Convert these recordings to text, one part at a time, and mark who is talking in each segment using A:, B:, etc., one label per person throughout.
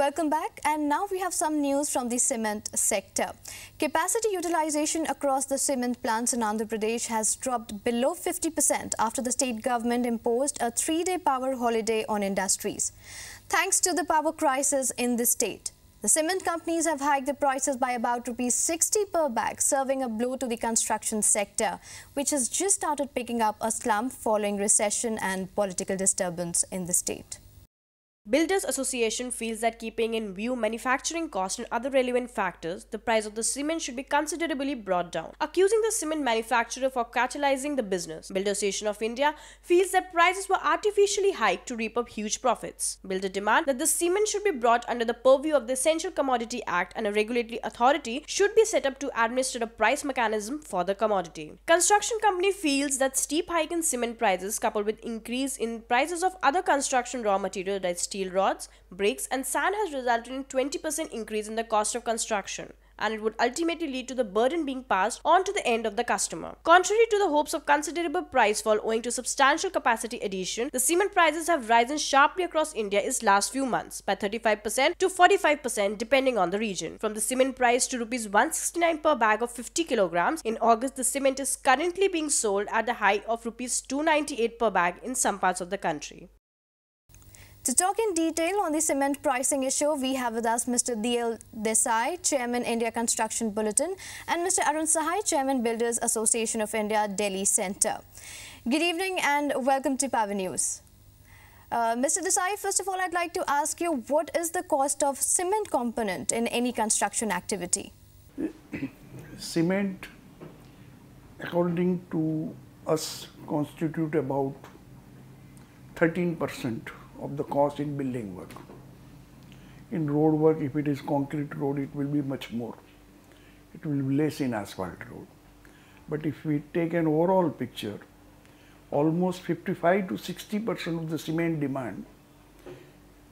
A: Welcome back, and now we have some news from the cement sector. Capacity utilization across the cement plants in Andhra Pradesh has dropped below 50% after the state government imposed a 3-day power holiday on industries. Thanks to the power crisis in the state, the cement companies have hiked the prices by about Rs 60 per bag, serving a blow to the construction sector, which has just started picking up a slump following recession and political disturbance in the state.
B: Builders Association feels that keeping in view manufacturing cost and other relevant factors, the price of the cement should be considerably brought down, accusing the cement manufacturer for catalyzing the business. Builder Association of India feels that prices were artificially hiked to reap up huge profits. Builder demand that the cement should be brought under the purview of the Essential Commodity Act and a regulatory authority should be set up to administer a price mechanism for the commodity. Construction company feels that steep hike in cement prices coupled with increase in prices of other construction raw material like steel rods, bricks and sand has resulted in 20% increase in the cost of construction, and it would ultimately lead to the burden being passed on to the end of the customer. Contrary to the hopes of considerable price fall owing to substantial capacity addition, the cement prices have risen sharply across India in last few months by 35% to 45% depending on the region. From the cement price to Rs 169 per bag of 50 kilograms, in August the cement is currently being sold at the high of Rs 298 per bag in some parts of the country.
A: To talk in detail on the cement pricing issue, we have with us Mr. D.L. Desai, Chairman India Construction Bulletin, and Mr. Arun Sahai, Chairman Builders Association of India, Delhi Centre. Good evening and welcome to Power News. Mr. Desai, first of all, I'd like to ask you, what is the cost of cement component in any construction activity?
C: Cement, according to us, constitute about 13% of the cost in building work. In road work, if it is concrete road, it will be much more. It will be less in asphalt road. But if we take an overall picture, almost 55 to 60% of the cement demand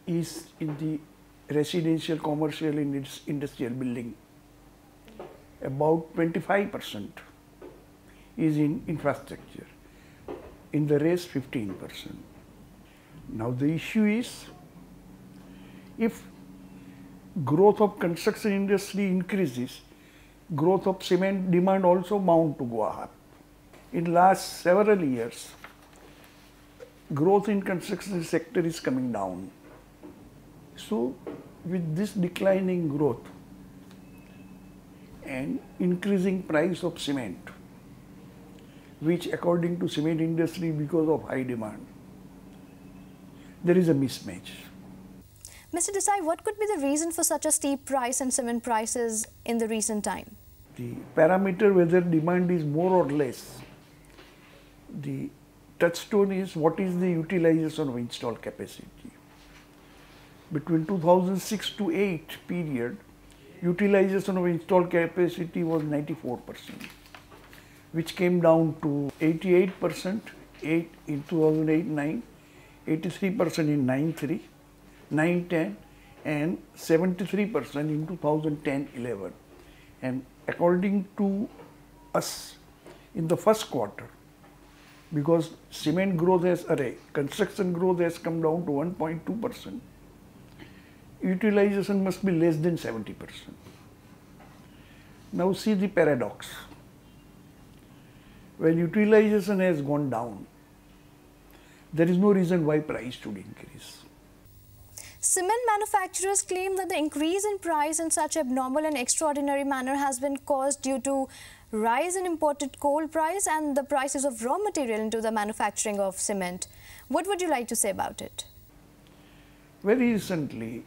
C: is in the residential, commercial and industrial building. About 25% is in infrastructure. In the rest, 15%. Now the issue is, if growth of construction industry increases, growth of cement demand also bound to go up. In last several years, growth in construction sector is coming down. So with this declining growth and increasing price of cement, which according to cement industry because of high demand, there is a mismatch.
A: Mr. Desai, what could be the reason for such a steep rise in cement prices in the recent time?
C: The parameter whether demand is more or less, the touchstone is what is the utilization of installed capacity. Between 2006 to 8 period, utilization of installed capacity was 94%, which came down to 88% in 2008-9, 83% in 9-3, 9-10 and 73% in 2010-11. And according to us, in the first quarter, because cement growth construction growth has come down to 1.2%, utilization must be less than 70%. Now see the paradox. When utilization has gone down, there is no reason why price should increase.
A: Cement manufacturers claim that the increase in price in such abnormal and extraordinary manner has been caused due to rise in imported coal price and the prices of raw material into the manufacturing of cement. What would you like to say about it?
C: Very recently,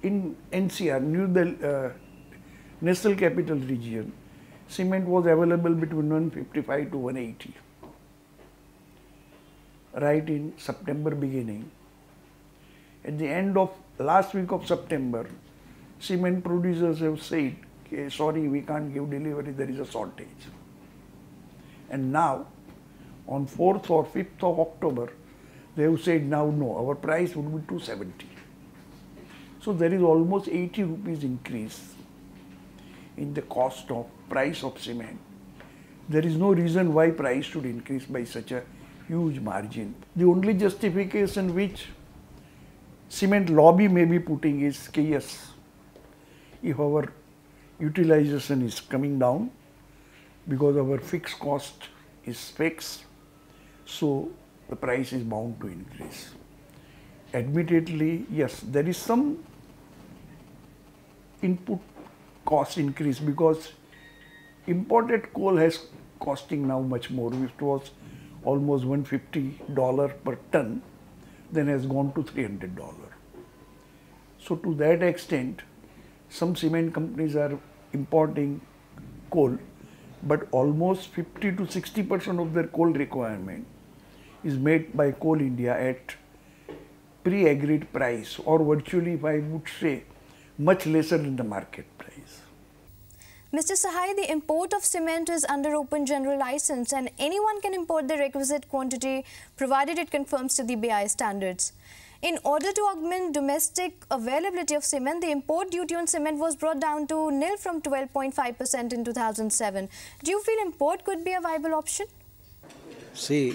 C: in NCR, New Delhi, National Capital Region, cement was available between 155 to 180. Right in September beginning. At the end of last week of September, cement producers have said, okay, sorry, we can't give delivery, there is a shortage. And now, on 4th or 5th of October, they have said, now no, our price would be 270. So there is almost 80 rupees increase in the cost of price of cement. There is no reason why price should increase by such a huge margin. The only justification which cement lobby may be putting is कि yes, if our utilization is coming down because our fixed cost is fixed, so the price is bound to increase. Admittedly, yes, there is some input cost increase because imported coal has costing now much more. It was almost $150 per ton, then has gone to $300. So to that extent, some cement companies are importing coal, but almost 50 to 60% of their coal requirement is made by Coal India at pre-agreed price, or virtually, if I would say, much lesser than the market price.
A: Mr. Sahai, the import of cement is under open general license and anyone can import the requisite quantity provided it conforms to the BIS standards. In order to augment domestic availability of cement, the import duty on cement was brought down to nil from 12.5% in 2007. Do you feel import could be a viable option?
D: See,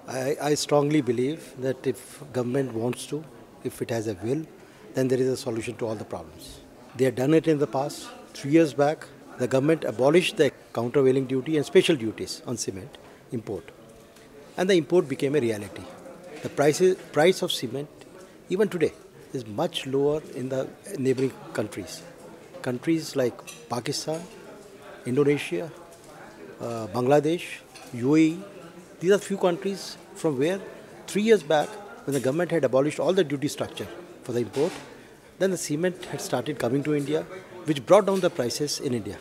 D: I strongly believe that if government wants to, if it has a will, then there is a solution to all the problems. They have done it in the past. 3 years back, the government abolished the countervailing duty and special duties on cement import, and the import became a reality. The price of cement, even today, is much lower in the neighboring countries. Countries like Pakistan, Indonesia, Bangladesh, UAE, these are few countries from where 3 years back, when the government had abolished all the duty structure for the import, then the cement had started coming to India, which brought down the prices in India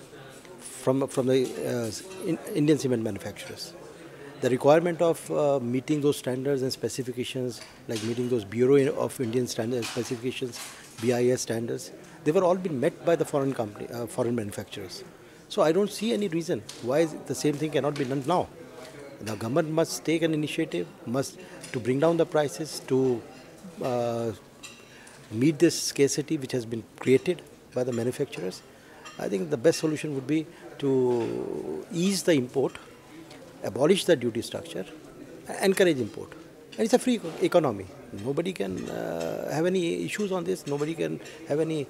D: from the Indian cement manufacturers. The requirement of meeting those standards and specifications, like meeting those Bureau of Indian Standards specifications, BIS standards, they were all been met by the foreign manufacturers. So I don't see any reason why the same thing cannot be done now. The government must take an initiative, to bring down the prices, to meet this scarcity which has been created by the manufacturers. I think the best solution would be to ease the import, abolish the duty structure, encourage import. And it's a free economy. Nobody can have any issues on this. Nobody can have any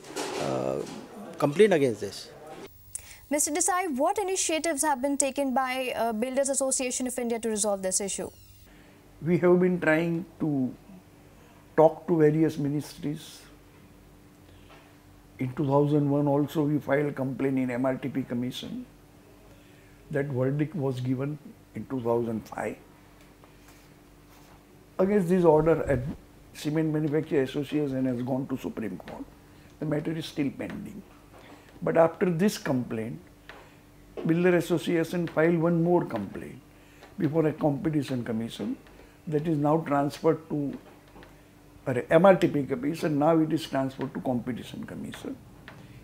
D: complaint against this.
A: Mr. Desai, what initiatives have been taken by Builders Association of India to resolve this issue?
C: We have been trying to talk to various ministries. In 2001 also we filed a complaint in MRTP Commission. That verdict was given in 2005. Against this order, Cement Manufacturer Association has gone to Supreme Court. The matter is still pending. But after this complaint, Builder Association filed one more complaint before a Competition Commission that is now transferred to MRTP Commission. Now it is transferred to Competition Commission.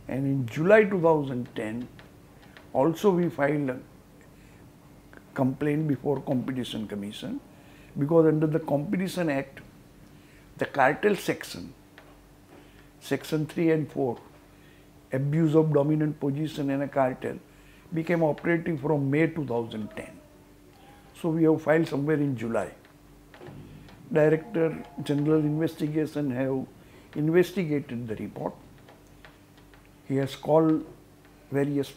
C: And in July 2010, also we filed a complaint before Competition Commission because under the Competition Act, the cartel section, section 3 and 4, abuse of dominant position in a cartel, became operative from May 2010. So we have filed somewhere in July. Director General Investigation have investigated the report. He has called various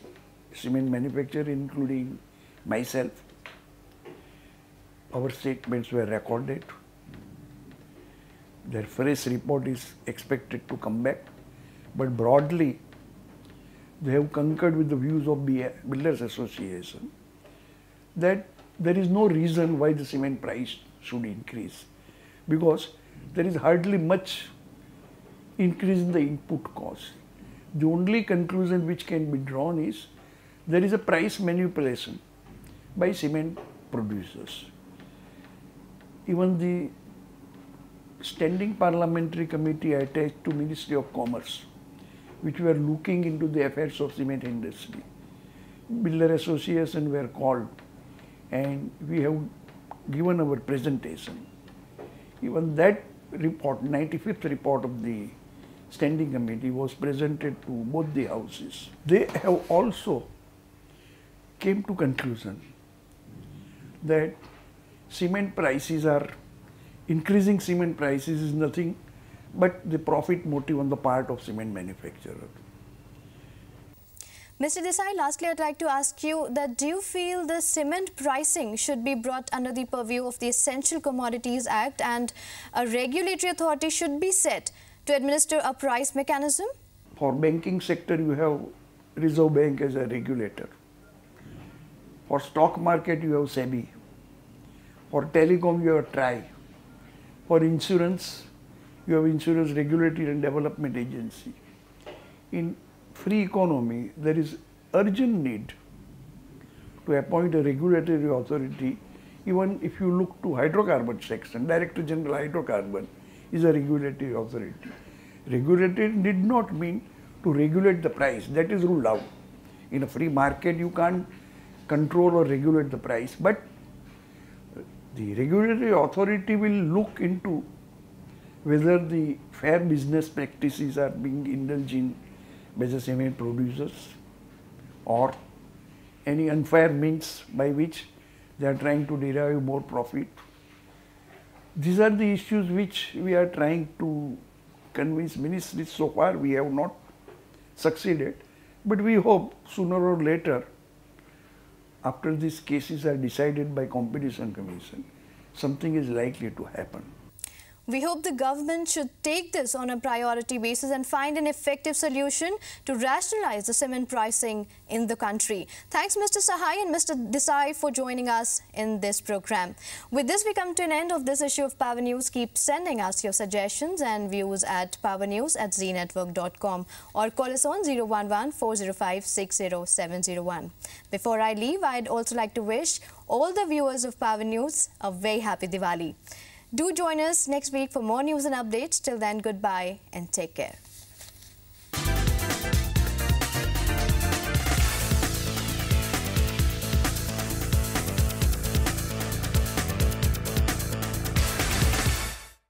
C: cement manufacturers, including myself. Our statements were recorded. Their fresh report is expected to come back, but broadly they have concurred with the views of Builders Association that there is no reason why the cement price should increase, because there is hardly much increase in the input cost. The only conclusion which can be drawn is there is a price manipulation by cement producers. Even the Standing Parliamentary Committee attached to Ministry of Commerce, which were looking into the affairs of cement industry, Builder Association were called and we have given our presentation. Even that report, 95th report of the Standing Committee, was presented to both the houses. They have also came to conclusion that cement prices are, increasing cement prices is nothing but the profit motive on the part of cement manufacturer.
A: Mr. Desai, lastly, I'd like to ask you that do you feel the cement pricing should be brought under the purview of the Essential Commodities Act and a regulatory authority should be set to administer a price mechanism?
C: For banking sector, you have Reserve Bank as a regulator. For stock market, you have SEBI. For telecom, you have TRAI. For insurance, you have Insurance Regulatory and Development Agency. In free economy, there is urgent need to appoint a regulatory authority. Even if you look to hydrocarbon section, Director General Hydrocarbon is a regulatory authority. Regulatory did not mean to regulate the price. That is ruled out. In a free market, you can't control or regulate the price. But the regulatory authority will look into whether the fair business practices are being indulged in by the cement producers or any unfair means by which they are trying to derive more profit. These are the issues which we are trying to convince ministries. So far we have not succeeded, but we hope sooner or later, after these cases are decided by Competition Commission, something is likely to happen.
A: We hope the government should take this on a priority basis and find an effective solution to rationalize the cement pricing in the country. Thanks Mr. Sahai and Mr. Desai for joining us in this program. With this, we come to an end of this issue of Power News. Keep sending us your suggestions and views at powernews@zeenetwork.com or call us on 011-405-60701. Before I leave, I'd also like to wish all the viewers of Power News a very happy Diwali. Do join us next week for more news and updates. Till then, goodbye and take care.